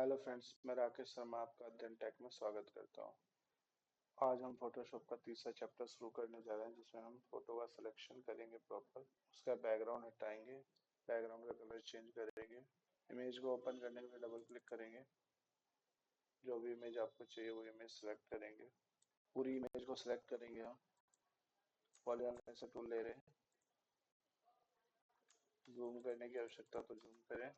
Hello friends, मैं राकेश शर्मा आपका अध्ययन टेक में स्वागत करता हूं। आज हम फोटोशॉप का तीसरा चैप्टर शुरू करने जा रहे हैं, जिसमें हम फोटो का सिलेक्शन करेंगे प्रॉपर, उसका बैकग्राउंड हटाएंगे, बैकग्राउंड का कलर चेंज करेंगे, इमेज को ओपन करने के लिए डबल क्लिक करेंगे, जो भी इमेज आपको चाहिए वो इमेज सेलेक्ट करेंगे, पूरी इमेज को सिलेक्ट करेंगे। हम पॉलीगॉन से टूल ले रहे हैं, जूम करने की आवश्यकता तो जूम करें।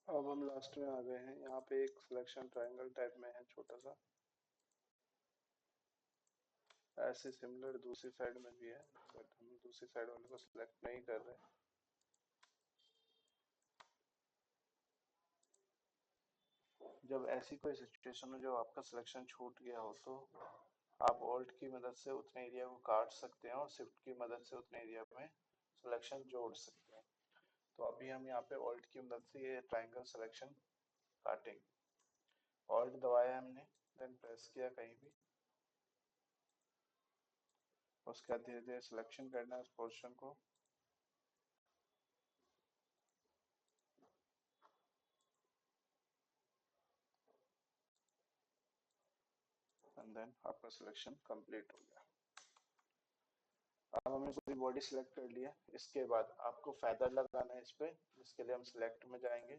अब हम लास्ट में आ गए हैं। यहाँ पे एक सिलेक्शन ट्रायंगल टाइप में है छोटा सा, ऐसे सिमिलर दूसरी साइड में भी है, बट हम दूसरी साइड वाले को सिलेक्ट नहीं कर रहे। जब ऐसी कोई सिचुएशन हो जो आपका सिलेक्शन छूट गया हो, तो आप ऑल्ट की मदद से उतने एरिया को काट सकते हैं और शिफ्ट की मदद से उतने एरिया में सिलेक्शन जोड़ सकते हैं। तो अभी हम यहाँ पे ऑल्ट की मदद से ये ट्रायंगल सिलेक्शन काटेंगे। ऑल्ट दबाया हमने, देन प्रेस किया कहीं भी, उसके बाद धीरे धीरे सिलेक्शन करना है उस पोर्शन को। एंड देन आपका सिलेक्शन कंप्लीट हो गया। अब हमने पूरी बॉडी सिलेक्ट कर लिया। इसके बाद आपको फेदर लगाना है इस पे, जिसके लिए हम सिलेक्ट में जाएंगे,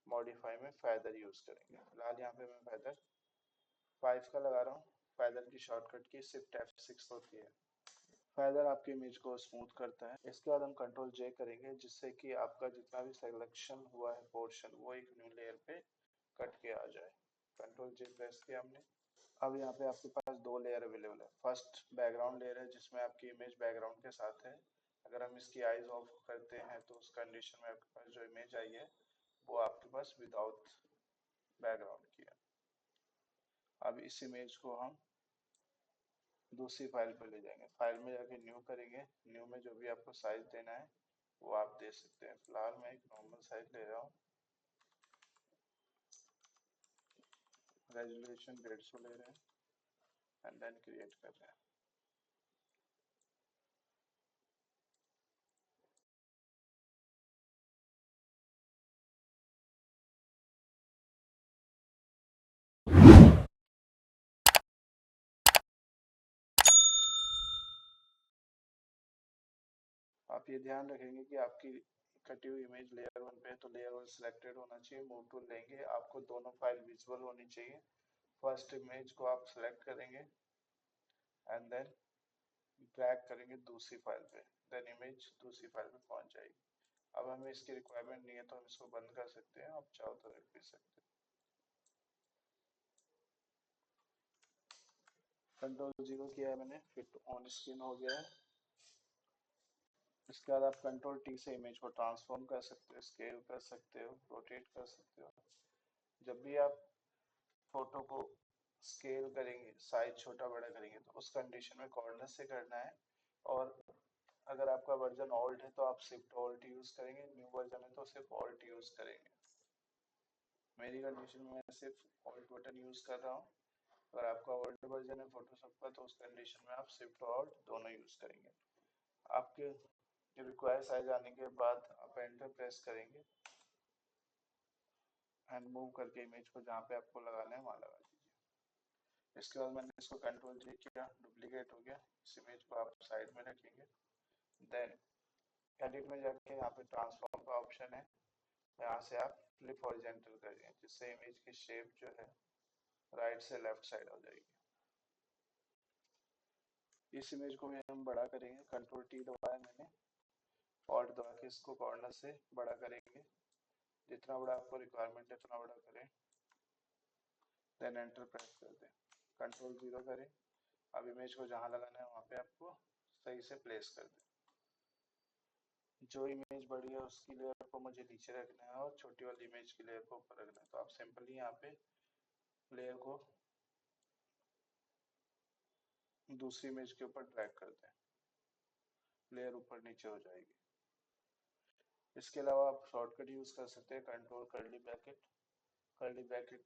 मॉडिफाई में फेदर यूज करेंगे। फिलहाल यहाँ पे मैं फेदर 5 का लगा रहा हूँ। फेदर की शॉर्टकट की शिफ्ट F6 होती है। फेदर आपकी इमेज को स्मूथ करता है। इसके बाद हम कंट्रोल J करेंगे, जिससे कि आपका जितना भी सिलेक्शन हुआ है पोर्शन, वो एक न्यू लेयर पे कट के आ जाए। कंट्रोल J प्रेस किया हमने। अब यहाँ पे आपके पास दो लेयर अवेलेबल है। फर्स्ट बैकग्राउंड लेयर है, जिसमें आपकी इमेज बैकग्राउंड के साथ है। अगर हम इसकी आईज ऑफ करते हैं तो उस कंडीशन में आपके पास जो इमेज आई है वो आपके पास विदाउट बैकग्राउंड की है। अब इस इमेज को हम दूसरी फाइल पर ले जाएंगे। फाइल में जाके न्यू करेंगे। न्यू में जो भी आपको साइज देना है वो आप दे सकते हैं। फिलहाल मैं एक नॉर्मल साइज ले रहा हूँ। रेजोल्यूशन 150 ले रहे हैं एंड देन क्रिएट कर रहे हैं। आप ये ध्यान रखेंगे कि आपकी कटी हुई इमेज लेयर 1 पे है, तो लेयर 1 सिलेक्टेड होना चाहिए। मूव टूल लेंगे, आपको दोनों फाइल विजिबल होनी चाहिए। फर्स्ट इमेज को आप सिलेक्ट करेंगे एंड देन ड्रैग करेंगे दूसरी फाइल पे, देन इमेज दूसरी फाइल पे पहुंच जाएगी। अब हमें इसकी रिक्वायरमेंट नहीं है तो हम इसको बंद कर सकते हैं, आप चाहो तो रख भी सकते हैं। कंट्रोल 0 किया है मैंने, फिट ऑन स्क्रीन हो गया है। इसके बाद आप कंट्रोल T से इमेज को ट्रांसफॉर्म कर सकते हो, स्केल कर सकते हो, रोटेट कर सकते हो। जब भी आप फोटो को स्केल करेंगे, साइज छोटा बड़ा करेंगे, तो उस कंडीशन में कॉर्नर से करना है। और अगर आपका वर्जन ओल्ड है तो आप शिफ्ट ऑल्ट यूज करेंगे, न्यू वर्जन है तो सिर्फ ऑल्ट यूज करेंगे। मेरी कंडीशन में मैं सिर्फ ऑल्ट बटन यूज कर रहा हूँ। अगर आपका ओल्ड वर्जन है फोटोशॉप का तो उस कंडीशन में आप शिफ्ट और ऑल्ट दोनों यूज करेंगे। आपके रिक्वायर साइज आने के बाद आप एंटर प्रेस करेंगे एंड मूव करके इमेज को जहाँ पे आपको लगाना है वहाँ लगा दीजिए। इसके बाद मैंने इसको कंट्रोल J किया, डुप्लीकेट हो गया। इस इमेज को आप साइड में रखेंगे। देन एडिट में जाके यहाँ पे ट्रांसफॉर्म का ऑप्शन है, यहाँ से आप फ्लिप हॉरिजॉन्टल करिए, जिससे इमेज की शेप जो है राइट से लेफ्ट साइड हो जाएगी। इस इमेज को भी हम बड़ा करेंगे। कंट्रोल T दबाया मैंने, ऑल्ट दबा के इसको कॉर्नर से बड़ा करेंगे। जितना बड़ा आपको रिक्वायरमेंट है उतना बड़ा करें, देन एंटर प्रेस कर दें। कंट्रोल 0 करें। अब इमेज को जहाँ लगाना है वहाँ पे आपको सही से प्लेस कर दें। जो इमेज बड़ी है उसकी लेयर को मुझे नीचे रखना है और छोटी वाली इमेज की लेयर को ऊपर रखना है, तो आप सिंपली यहाँ पे लेयर को दूसरी इमेज के ऊपर ड्रैग कर दें। लेयर ऊपर नीचे हो जाएगी। इसके अलावा आप शॉर्टकट यूज कर सकते हैं, कंट्रोल कर्ली ब्रैकेट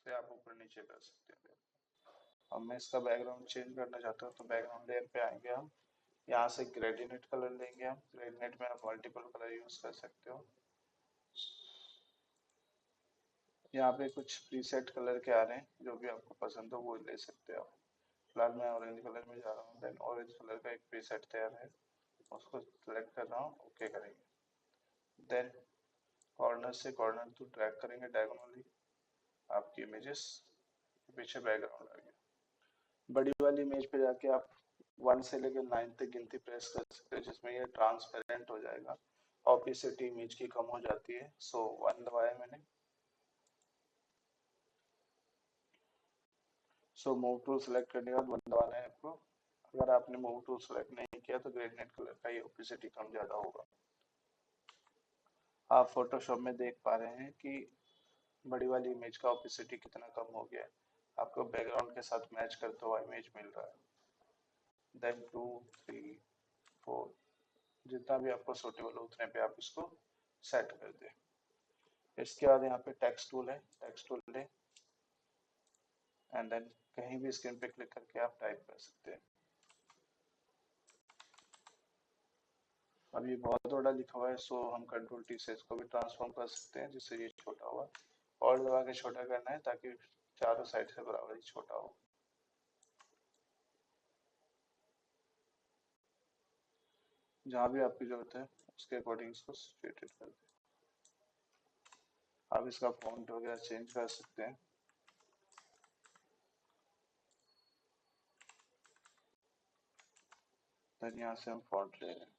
से आप ऊपर नीचे कर सकते हैं। अब मैं इसका बैकग्राउंड चेंज करना चाहता हूँ, तो बैकग्राउंड लेयर पे आएंगे हम, यहाँ से ग्रेडिएंट कलर लेंगे हम। ग्रेडिएंट में आप मल्टीपल कलर यूज कर सकते हो। यहाँ पे कुछ प्रीसेट कलर के आ रहे हैं, जो भी आपको पसंद हो वो ले सकते हो। फिलहाल मैं ऑरेंज कलर में जा रहा हूँ। देन ऑरेंज कलर का एक प्रीसेट तैयार है, उसको सिलेक्ट कर रहा हूँ, ओके करेंगे। देन कॉर्नर से कॉर्नर टू ड्रैग करेंगे डायगोनली, आपकी इमेजेस के पीछे बैकग्राउंड आ गया। बड़ी वाली इमेज पे जाके आप 1 से लेकर 9 तक गिनती प्रेस कर सकते हो, जिसमें ये ट्रांसपेरेंट हो जाएगा, ऑपेसिटी इमेज की कम हो जाती है। सो 1 दबाया मैंने। सो मूव टूल सेलेक्ट करने के बाद 1 दबाना है आपको। अगर आपने मूव टूल सेलेक्ट नहीं किया तो ग्रेडिएंट कलर का ये ऑपेसिटी कम ज्यादा होगा। आप फोटोशॉप में देख पा रहे हैं कि बड़ी वाली इमेज का ऑपेसिटी कितना कम हो गया है, आपको बैकग्राउंड के साथ मैच करता हुआ इमेज मिल रहा है। देन 2 3 4 जितना भी आपको सूटेबल हो उतने पे आप इसको सेट कर दें। इसके बाद यहाँ पे टेक्स्ट टूल है, टेक्स्ट टूल ले एंड देन कहीं भी स्क्रीन पे क्लिक करके आप टाइप कर सकते हैं। अब ये बहुत बड़ा लिखा हुआ है, सो हम कंट्रोल टी से इसको भी ट्रांसफॉर्म कर सकते हैं, जिससे ये छोटा हुआ। और दबा के छोटा करना है ताकि चारों साइड से बराबर ही छोटा हो। जहाँ भी आपकी जरूरत है उसके अकॉर्डिंग इसको सिचुएटेड कर दें। आप इसका फॉन्ट वगैरह चेंज कर सकते हैं। देन यहाँ से हम फॉन्ट ले रहे हैं।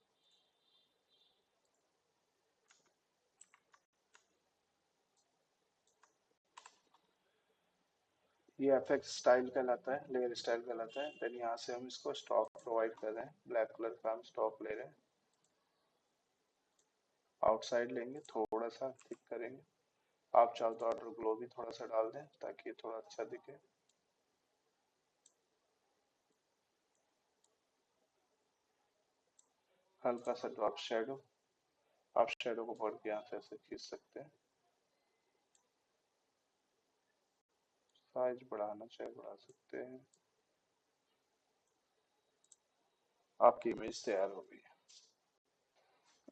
ये एफएक्स स्टाइल कहलाता है, लेयर स्टाइल कहलाता है। देन यहाँ से हम इसको स्टॉक प्रोवाइड कर रहे हैं, ब्लैक कलर का हम स्टॉक ले रहे हैं। आउटसाइड लेंगे, थोड़ा सा थिक करेंगे। आप चाहो तो आउटर ग्लो भी थोड़ा सा डाल दें ताकि थोड़ा अच्छा दिखे। हल्का सा ड्रॉप शेडो, आप शेडो को पकड़ के यहाँ से ऐसे खींच सकते हैं। साइज बढ़ाना चाहे बढ़ा सकते हैं। आपकी इमेज तैयार हो गई है।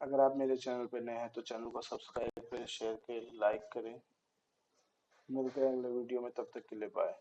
अगर आप मेरे चैनल पर नए हैं तो चैनल को सब्सक्राइब करें, शेयर करें, लाइक करें। मिलते हैं अगले वीडियो में, तब तक के लिए बाय।